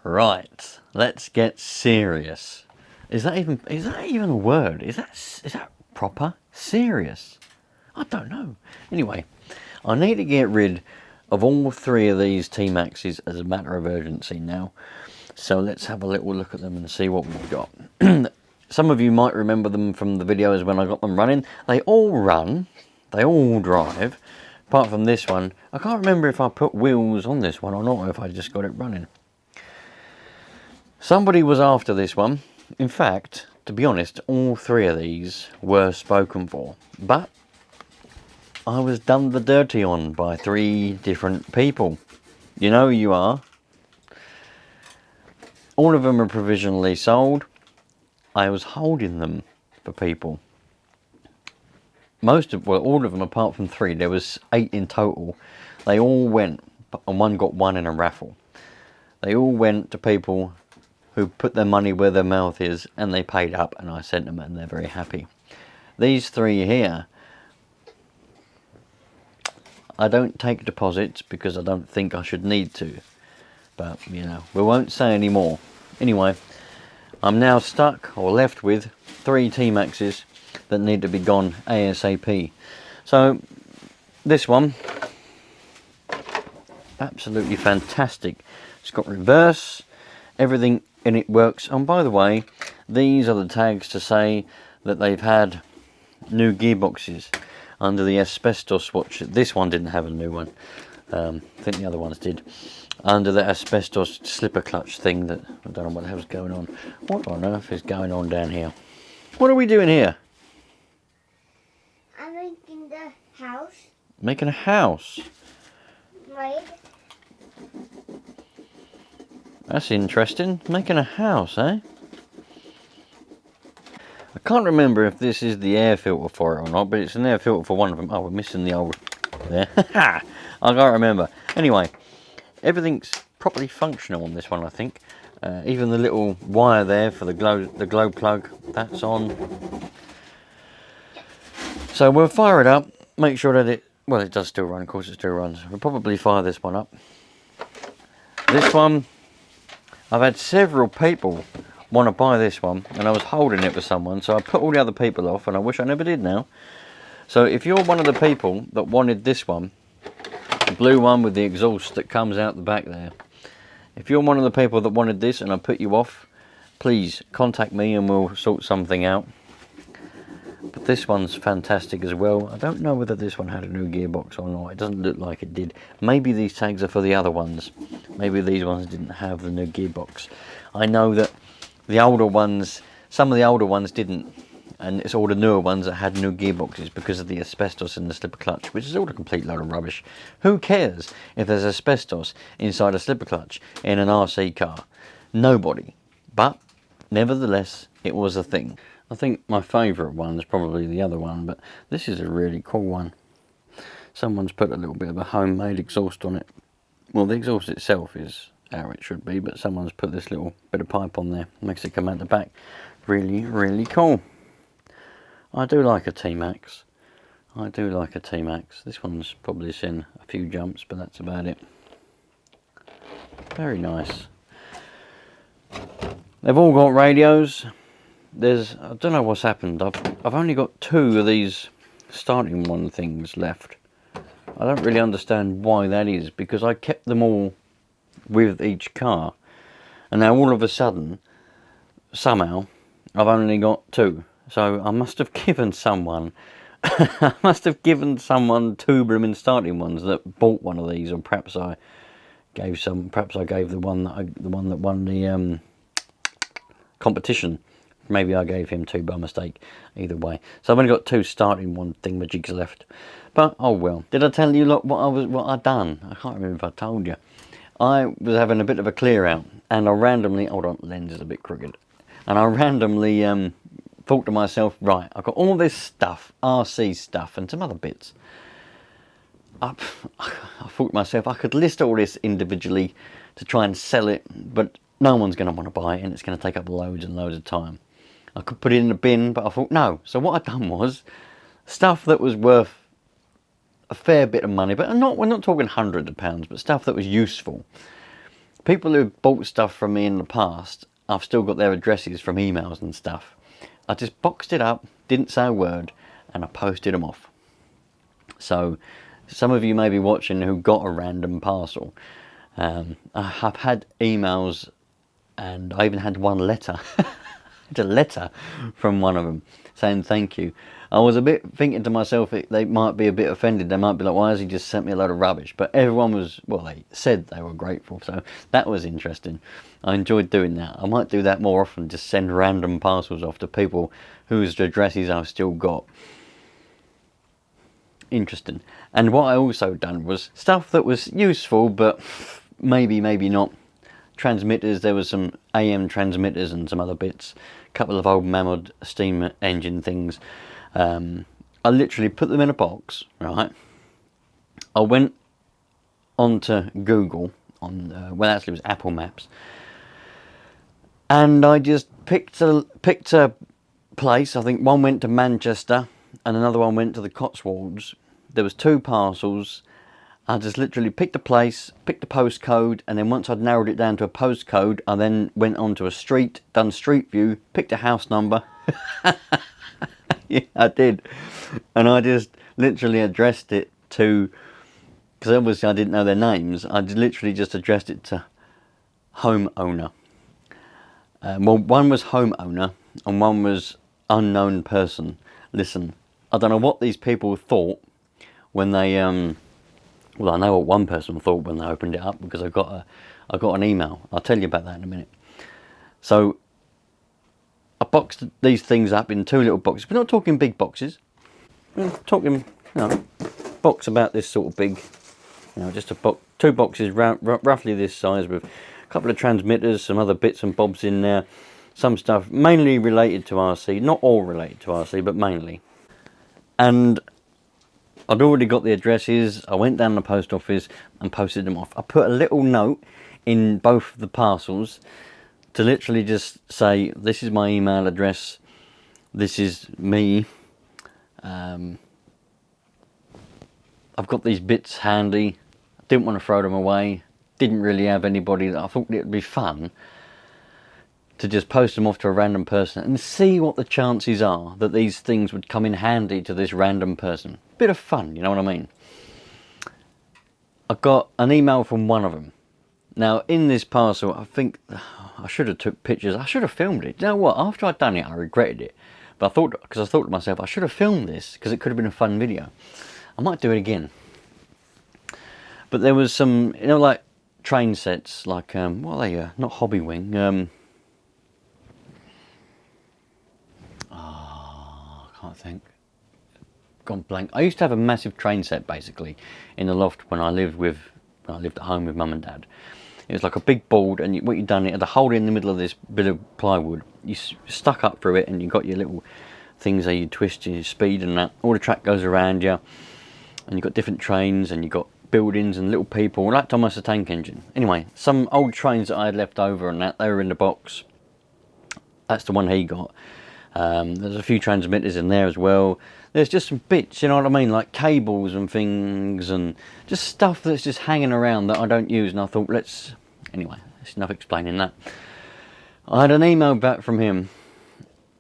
Right, let's get serious. Is that even a word? Is that proper? Serious? I don't know. Anyway, I need to get rid of all three of these T-Maxes as a matter of urgency now. So let's have a little look at them and see what we've got. Some of you might remember them from the videos when I got them running. They all run, they all drive, apart from this one. I can't remember if I put wheels on this one or not, or if I just got it running. Somebody was after this one. In fact, to be honest, all three of these were spoken for. But I was done the dirty on by 3 different people. You know who you are. All of them are provisionally sold. I was holding them for people. All of them apart from 3. There was 8 in total. They all went, and one got 1 in a raffle. They all went to people who put their money where their mouth is, and they paid up, and I sent them, and they're very happy. These 3 here, I don't take deposits because I don't think I should need to. But, you know, we won't say any more. Anyway, I'm now stuck or left with 3 T-Maxes that need to be gone ASAP. So, this one, absolutely fantastic. It's got reverse, everything in it works. And by the way, these are the tags to say that they've had new gearboxes under the asbestos watch. This one didn't have a new one. I think the other ones did. Under the asbestos slipper clutch thing that I don't know what the hell's going on. What on earth is going on down here? What are we doing here? I'm making the house. Making a house? Right. That's interesting. Making a house, eh? I can't remember if this is the air filter for it or not, but it's an air filter for one of them. Oh, we're missing the old there. I can't remember. Anyway, everything's properly functional on this one, I think. Even the little wire there for the glow plug, that's on. So we'll fire it up, make sure that it does still run, of course it still runs. We'll probably fire this one up. This one, I've had several people want to buy this one, and I was holding it for someone, so I put all the other people off, and I wish I never did now. So if you're one of the people that wanted this one, the blue one with the exhaust that comes out the back there, if you're one of the people that wanted this and I put you off, please contact me and we'll sort something out. But this one's fantastic as well. I don't know whether this one had a new gearbox or not. It doesn't look like it did. Maybe these tags are for the other ones. Maybe these ones didn't have the new gearbox. I know that the older ones, some of the older ones didn't. And it's all the newer ones that had new gearboxes because of the asbestos in the slipper clutch, which is all a complete load of rubbish. Who cares if there's asbestos inside a slipper clutch in an RC car? Nobody. But, nevertheless, it was a thing. I think my favourite one is probably the other one, but this is a really cool one. Someone's put a little bit of a homemade exhaust on it. Well, the exhaust itself is how it should be, but someone's put this little bit of pipe on there. Makes it come out the back. Really, really cool. I do like a T-Max. I do like a T-Max. This one's probably seen a few jumps, but that's about it. Very nice. They've all got radios. I don't know what's happened. I've only got 2 of these starting one things left. I don't really understand why that is, because I kept them all with each car. And now all of a sudden, somehow, I've only got 2. So I must have given someone, 2 blooming starting ones that bought one of these, or perhaps I gave the one that won the competition. Maybe I gave him 2 by mistake. Either way, so I've only got 2 starting one thingamajigs left. But oh well. Did I tell you what I done? I can't remember if I told you. I was having a bit of a clear out, and I randomly, hold on, lens is a bit crooked, and I randomly thought to myself, right, I've got all this stuff, RC stuff, and some other bits. I thought to myself, I could list all this individually to try and sell it, but no one's going to want to buy it, and it's going to take up loads and loads of time. I could put it in a bin, but I thought, no. So what I've done was, stuff that was worth a fair bit of money, but we're not talking hundreds of pounds, but stuff that was useful. people who bought stuff from me in the past, I've still got their addresses from emails and stuff. I just boxed it up, didn't say a word, and I posted them off. So some of you may be watching who got a random parcel. I've had emails, and I even had one letter. It's a letter from one of them saying thank you. I was a bit thinking to myself, they might be a bit offended. They might be like, why has he just sent me a load of rubbish? But everyone was, well, they said they were grateful. So that was interesting. I enjoyed doing that. I might do that more often, just send random parcels off to people whose addresses I've still got. Interesting. And what I also done was stuff that was useful, but maybe not. Transmitters, there was some AM transmitters and some other bits. A couple of old Mammoth steam engine things. I literally put them in a box, right? I went onto Google, well actually it was Apple Maps, and I just picked a place. I think one went to Manchester and another one went to the Cotswolds. There was 2 parcels. I just literally picked a place, picked a postcode, and then once I'd narrowed it down to a postcode, I then went onto a street, done street view, picked a house number. Yeah, I did. And I just literally addressed it to, because obviously I didn't know their names, I literally just addressed it to homeowner. Well, one was homeowner and one was unknown person. Listen, I don't know what these people thought when they, well, I know what one person thought when they opened it up, because I got an email. I'll tell you about that in a minute. So I boxed these things up in 2 little boxes. We're not talking big boxes. We're talking, box about this sort of big. Just a box, 2 boxes roughly this size, with a couple of transmitters, some other bits and bobs in there. Some stuff mainly related to RC, not all related to RC, but mainly. And I'd already got the addresses. I went down to the post office and posted them off. I put a little note in both the parcels to literally just say, this is my email address, this is me, I've got these bits handy, didn't want to throw them away, didn't really have anybody that I thought it would be fun to just post them off to a random person and see what the chances are that these things would come in handy to this random person. Bit of fun, you know what I mean? I got an email from one of them. Now in this parcel, I think I should have took pictures. I should have filmed it. You know what? After I'd done it, I regretted it. But I thought to myself, I should have filmed this because it could have been a fun video. I might do it again. But there was some, like train sets, like what are they? Not Hobby Wing. I can't think. Gone blank. I used to have a massive train set basically in the loft when I lived at home with Mum and Dad. It was like a big board, and what you'd done, it had a hole in the middle of this bit of plywood. You stuck up through it, and you got your little things that you twist your speed and that. All the track goes around you, and you've got different trains, and you've got buildings and little people, like almost a tank engine. Anyway, some old trains that I had left over and that, they were in the box. That's the one he got. There's a few transmitters in there as well. There's just some bits, you know what I mean, like cables and things, and just stuff that's just hanging around that I don't use. And I thought, anyway, there's enough explaining that. I had an email back from him,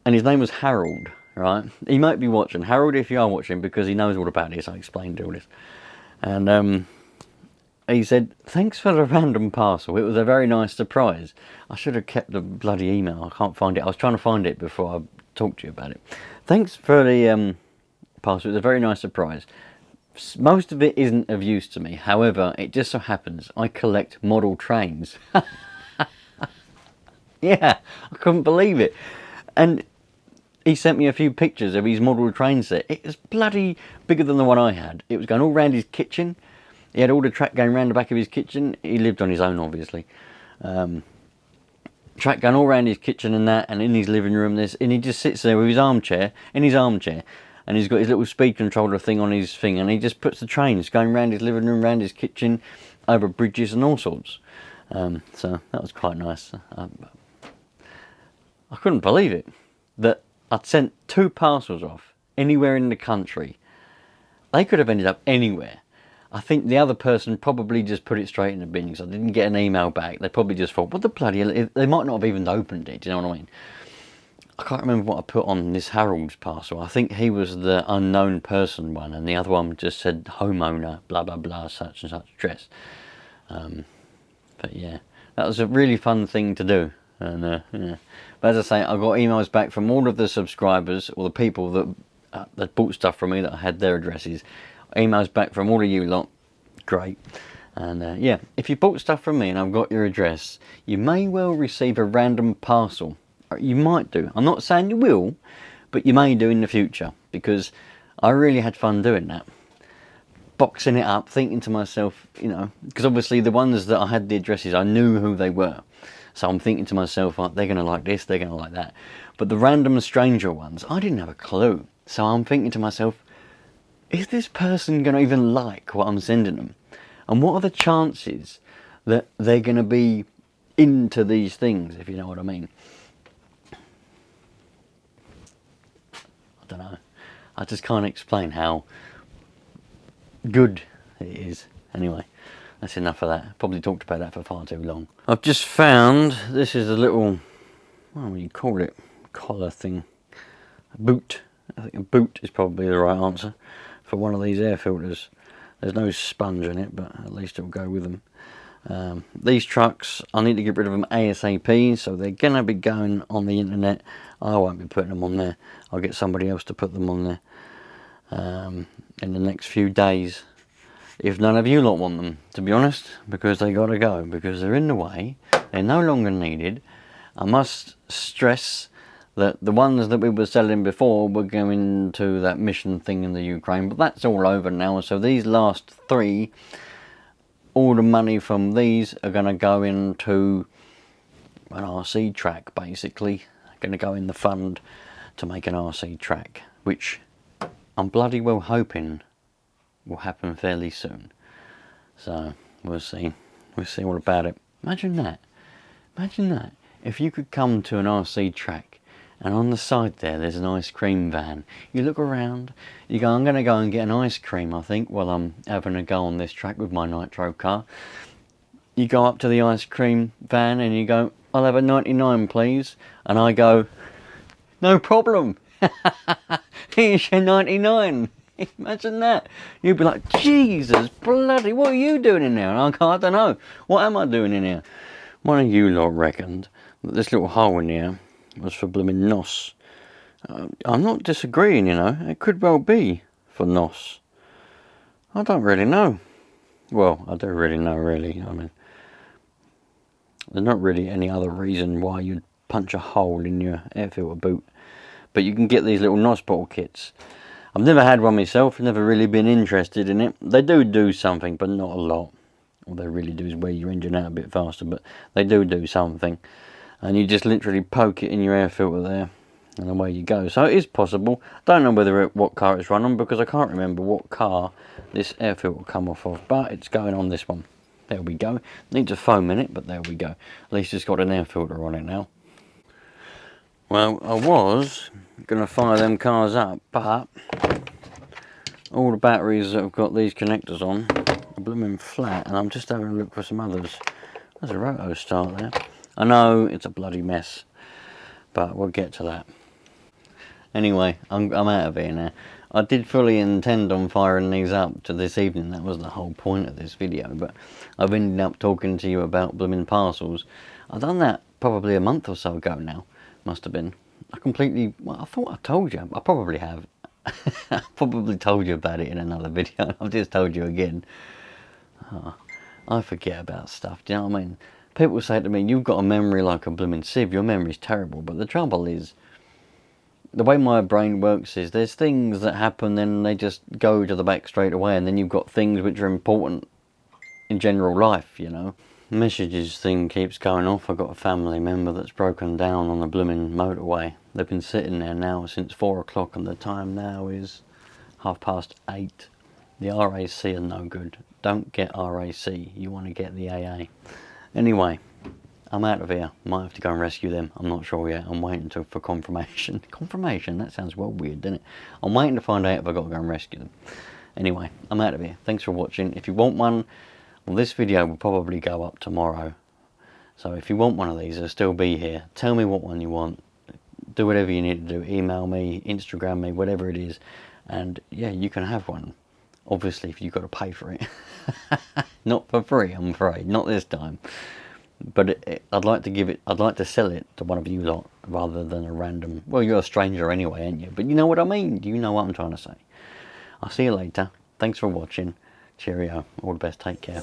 and his name was Harold, right? He might be watching. Harold, if you are watching, because he knows all about this, I explained all this. And he said, thanks for the random parcel. It was a very nice surprise. I should have kept the bloody email. I can't find it. I was trying to find it before I talked to you about it. Thanks for the parcel. It was a very nice surprise. Most of it isn't of use to me. However, it just so happens I collect model trains. Yeah, I couldn't believe it. And he sent me a few pictures of his model train set. It was bloody bigger than the one I had. It was going all round his kitchen. He had all the track going round the back of his kitchen. He lived on his own, obviously. Track going all round his kitchen and that, and in his living room, and he just sits there with his armchair, and he's got his little speed controller thing on his thing, and he just puts the trains going round his living room, round his kitchen, over bridges and all sorts. So that was quite nice. I couldn't believe it that I'd sent 2 parcels off anywhere in the country. They could have ended up anywhere. I think the other person probably just put it straight in the bin because I didn't get an email back. They probably just thought, what the bloody hell? They might not have even opened it, do you know what I mean? I can't remember what I put on this Harold's parcel. I think he was the unknown person one, and the other one just said homeowner, blah, blah, blah, such and such address. But yeah, that was a really fun thing to do. And yeah. But as I say, I got emails back from all of the subscribers, or the people that bought stuff from me that I had their addresses. Emails back from all of you lot. Great. And yeah, if you bought stuff from me and I've got your address, you may well receive a random parcel. You might do. I'm not saying you will, but you may do in the future, because I really had fun doing that. Boxing it up, thinking to myself, you know, because obviously the ones that I had the addresses, I knew who they were. So I'm thinking to myself, oh, they're going to like this, they're going to like that. But the random stranger ones, I didn't have a clue. So I'm thinking to myself, is this person going to even like what I'm sending them? And what are the chances that they're going to be into these things, if you know what I mean? I don't know. I just can't explain how good it is. Anyway, that's enough of that. Probably talked about that for far too long. I've just found, this is a little, what do you call it, collar thing, a boot. I think a boot is probably the right answer for one of these air filters. There's no sponge in it, but at least it'll go with them. These trucks, I need to get rid of them ASAP, so they're going to be going on the internet. I won't be putting them on there. I'll get somebody else to put them on there in the next few days, if none of you lot want them, to be honest, because they got to go, because they're in the way. They're no longer needed. I must stress that the ones that we were selling before were going to that mission thing in the Ukraine, but that's all over now. So these last three, all the money from these are going to go into an RC track, basically. Going to go in the fund to make an RC track, which I'm bloody well hoping will happen fairly soon. So we'll see. We'll see all about it. Imagine that. Imagine that. If you could come to an RC track and on the side there's an ice cream van. You look around, you go, I'm going to go and get an ice cream, I think, while I'm having a go on this track with my Nitro car. You go up to the ice cream van and you go, I'll have a 99 please. And I go, no problem. Here's your 99. Imagine that. You'd be like, Jesus bloody, what are you doing in there? And I go, I don't know. What am I doing in here? One of you lot reckoned that this little hole in here was for blooming NOS. I'm not disagreeing, you know. It could well be for NOS. I don't really know. Well, I don't really know, really. I mean, there's not really any other reason why you'd punch a hole in your air filter boot. But you can get these little NOS bottle kits. I've never had one myself, never really been interested in it. They do something, but not a lot. All they really do is wear your engine out a bit faster, but they do something. And you just literally poke it in your air filter there, and away you go. So it is possible. Don't know what car it's run on, because I can't remember what car this air filter will come off of, but it's going on this one. There we go. Needs a foam in it, but there we go. At least it's got an air filter on it now. Well, I was going to fire them cars up, but all the batteries that have got these connectors on are blooming flat, and I'm just having a look for some others. There's a roto start there. I know it's a bloody mess, but we'll get to that. Anyway, I'm out of here now. I did fully intend on firing these up to this evening. That was the whole point of this video, but I've ended up talking to you about blooming parcels. I've done that probably a month or so ago now. Must have been. Well, I thought I told you. I probably have. I probably told you about it in another video. I've just told you again. Oh, I forget about stuff. Do you know what I mean? People say to me, you've got a memory like a blooming sieve. Your memory's terrible. But the trouble is, the way my brain works is there's things that happen, then they just go to the back straight away. And then you've got things which are important in general life, you know. Messages thing keeps going off. I've got a family member that's broken down on the blooming motorway. They've been sitting there now since 4 o'clock, and the time now is 8:30. The RAC are no good. Don't get RAC. You want to get the AA. Anyway, I'm out of here. Might have to go and rescue them. I'm not sure yet. I'm waiting for confirmation. Confirmation? That sounds well weird, doesn't it? I'm waiting to find out if I've got to go and rescue them. Anyway, I'm out of here. Thanks for watching. If you want one, well, this video will probably go up tomorrow. So if you want one of these, it'll still be here. Tell me what one you want. Do whatever you need to do. Email me, Instagram me, whatever it is. And yeah, you can have one. Obviously, if you've got to pay for it. Not for free, I'm afraid. Not this time. But I'd like to sell it to one of you lot rather than a random. Well, you're a stranger anyway, ain't you? But you know what I mean. You know what I'm trying to say. I'll see you later. Thanks for watching. Cheerio. All the best. Take care.